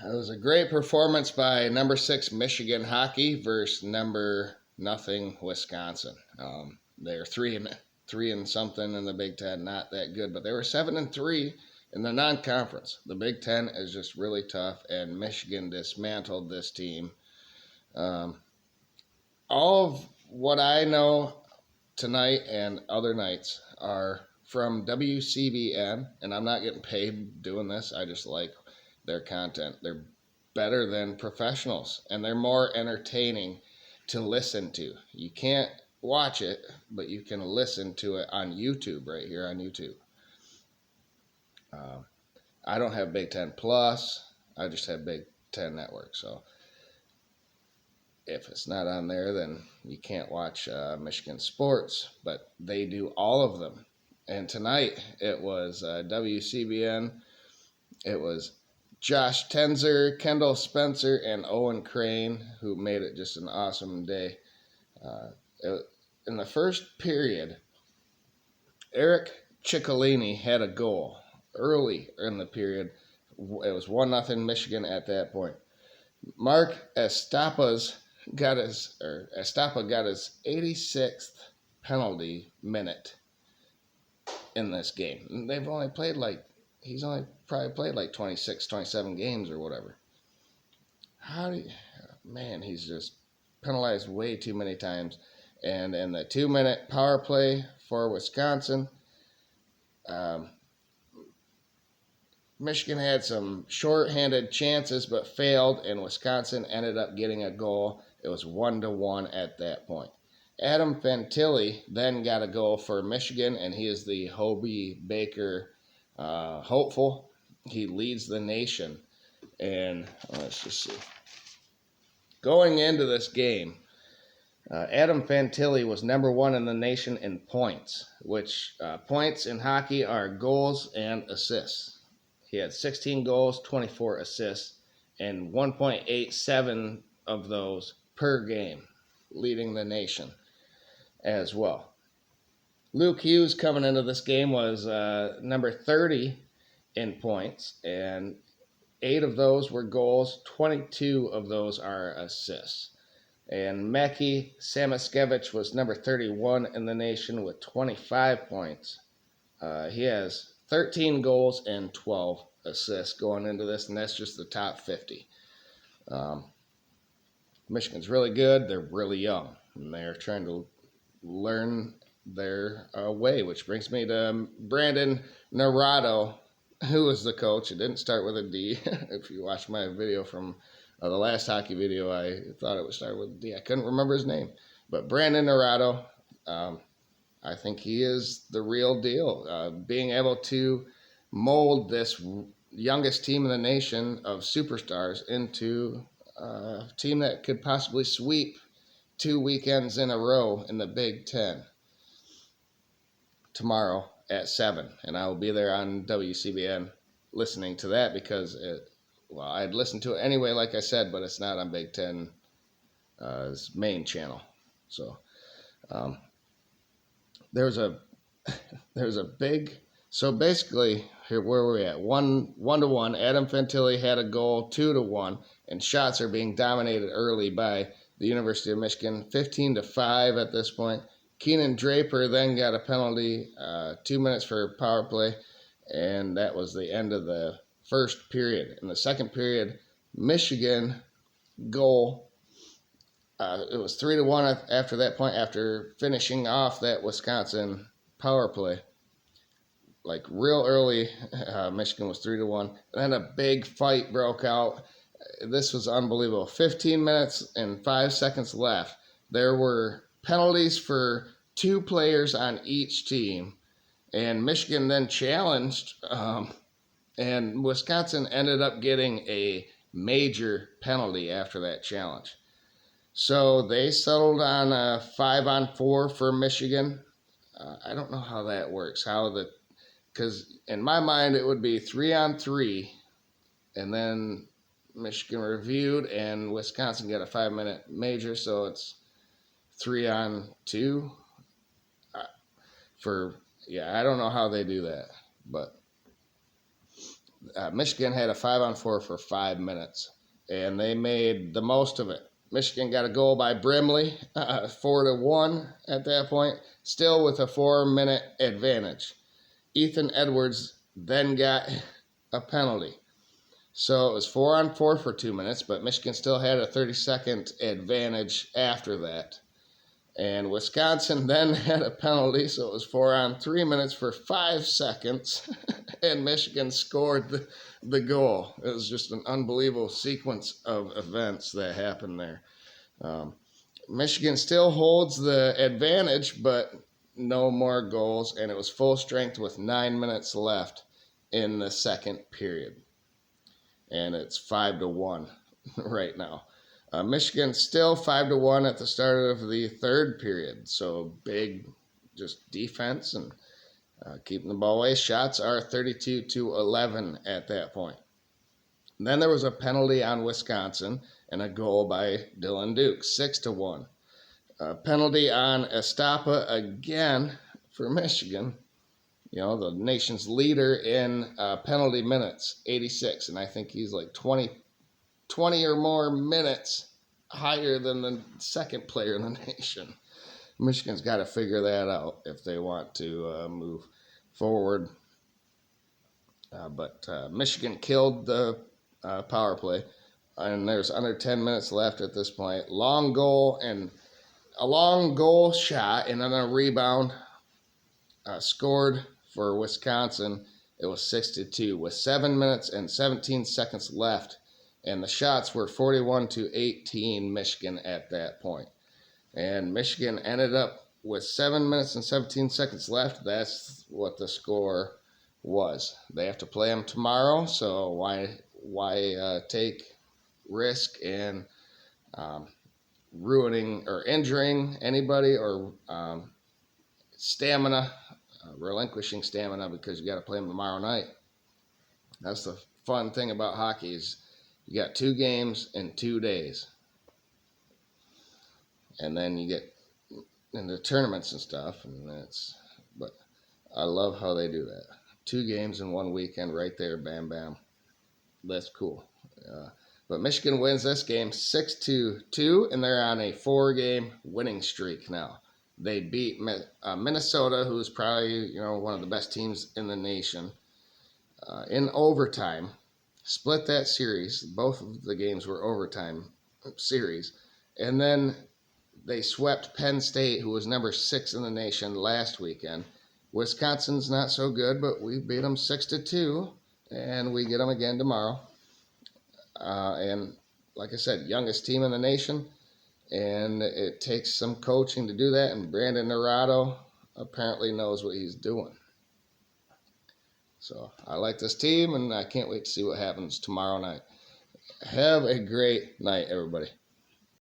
It was a great performance by number 6 Michigan hockey versus number nothing Wisconsin. They're three and something in the Big Ten, not that good, but they were 7-3 in the non-conference. The Big Ten is just really tough, and Michigan dismantled this team. All of what I know tonight and other nights are from WCBN, and I'm not getting paid doing this. I just like their content. They're better than professionals, and they're more entertaining to listen to. You can't watch it, but you can listen to it on YouTube, right here on YouTube. I don't have Big Ten Plus. I just have Big Ten Network. So if it's not on there, then you can't watch Michigan Sports, but they do all of them. And tonight it was WCBN. It was Josh Tenzer, Kendall Spencer, and Owen Crane, who made it just an awesome day. In the first period, Eric Ciccolini had a goal early in the period. It was 1-0 Michigan at that point. Mark Estapa got his 86th penalty minute in this game. And they've only played he's only probably played 26, 27 games or whatever. He's just penalized way too many times. And in the 2-minute power play for Wisconsin, Michigan had some short-handed chances but failed, and Wisconsin ended up getting a goal. It was 1-1 at that point. Adam Fantilli then got a goal for Michigan, and he is the Hobie Baker hopeful. He leads the nation. And let's just see. Going into this game, Adam Fantilli was number 1 in the nation in points, which points in hockey are goals and assists. He had 16 goals, 24 assists, and 1.87 of those per game, leading the nation as well. Luke Hughes coming into this game was number 30 in points, and 8 of those were goals, 22 of those are assists. And Meki Samaskevich was number 31 in the nation with 25 points. He has 13 goals and 12 assists going into this, and that's just the top 50. Michigan's really good. They're really young, and they're trying to learn their way, which brings me to Brandon Naurato, who was the coach. It didn't start with a D. If you watch my video from the last hockey video, I thought it would start with a D. I couldn't remember his name. But Brandon Naurato, I think he is the real deal. Being able to mold this youngest team in the nation of superstars into a team that could possibly sweep 2 weekends in a row in the Big Ten tomorrow at 7. And I will be there on WCBN listening to that because I'd listen to it anyway, like I said, but it's not on Big Ten's main channel. So there's a big. So basically, here where we're at, 1-1. Adam Fantilli had a goal, 2-1, and shots are being dominated early by the University of Michigan, 15-5 at this point. Keenan Draper then got a penalty, 2 minutes for power play, and that was the end of the first period. In the second period, Michigan goal. It was 3-1 after that point, after finishing off that Wisconsin power play. Real early, Michigan was 3-1. Then a big fight broke out. This was unbelievable. 15 minutes and 5 seconds left. There were penalties for 2 players on each team. And Michigan then challenged, and Wisconsin ended up getting a major penalty after that challenge. So they settled on a 5-on-4 for Michigan. I don't know how that works, because in my mind it would be 3-on-3, and then Michigan reviewed, and Wisconsin got a 5-minute major, so it's 3-on-2. I don't know how they do that, but Michigan had a 5-on-4 for 5 minutes, and they made the most of it. Michigan got a goal by Brimley, 4-1 at that point, still with a 4-minute advantage. Ethan Edwards then got a penalty. So it was 4-on-4 for 2 minutes, but Michigan still had a 30-second advantage after that. And Wisconsin then had a penalty, so it was 4-on-3 minutes for 5 seconds, and Michigan scored the goal. It was just an unbelievable sequence of events that happened there. Michigan still holds the advantage, but no more goals, and it was full strength with 9 minutes left in the second period. And it's 5-1 right now. Michigan still 5-1 at the start of the third period. So big, just defense and keeping the ball away. Shots are 32-11 at that point. And then there was a penalty on Wisconsin and a goal by Dylan Duke, 6-1. Penalty on Estapa again for Michigan. You know, the nation's leader in penalty minutes, 86. And I think he's like 20 or more minutes higher than the second player in the nation. Michigan's got to figure that out if they want to move forward. But Michigan killed the power play, and there's under 10 minutes left at this point. A long goal shot, and then a rebound scored for Wisconsin. It was 6-2 with 7 minutes and 17 seconds left. And the shots were 41-18 Michigan at that point. And Michigan ended up with 7 minutes and 17 seconds left. That's what the score was. They have to play them tomorrow, so why take risk in ruining or injuring anybody or relinquishing stamina because you got to play them tomorrow night. That's the fun thing about hockey is you got 2 games in 2 days. And then you get into tournaments and stuff, but I love how they do that. 2 games in 1 weekend right there, bam, bam. That's cool. But Michigan wins this game 6-2, and they're on a 4-game winning streak now. They beat Minnesota, who's probably one of the best teams in the nation, in overtime. Split that series. Both of the games were overtime series. And then they swept Penn State, who was number 6 in the nation last weekend. Wisconsin's not so good, but we beat them 6-2, and we get them again tomorrow. And like I said, youngest team in the nation, and it takes some coaching to do that, and Brandon Naurato apparently knows what he's doing. So I like this team, and I can't wait to see what happens tomorrow night. Have a great night, everybody.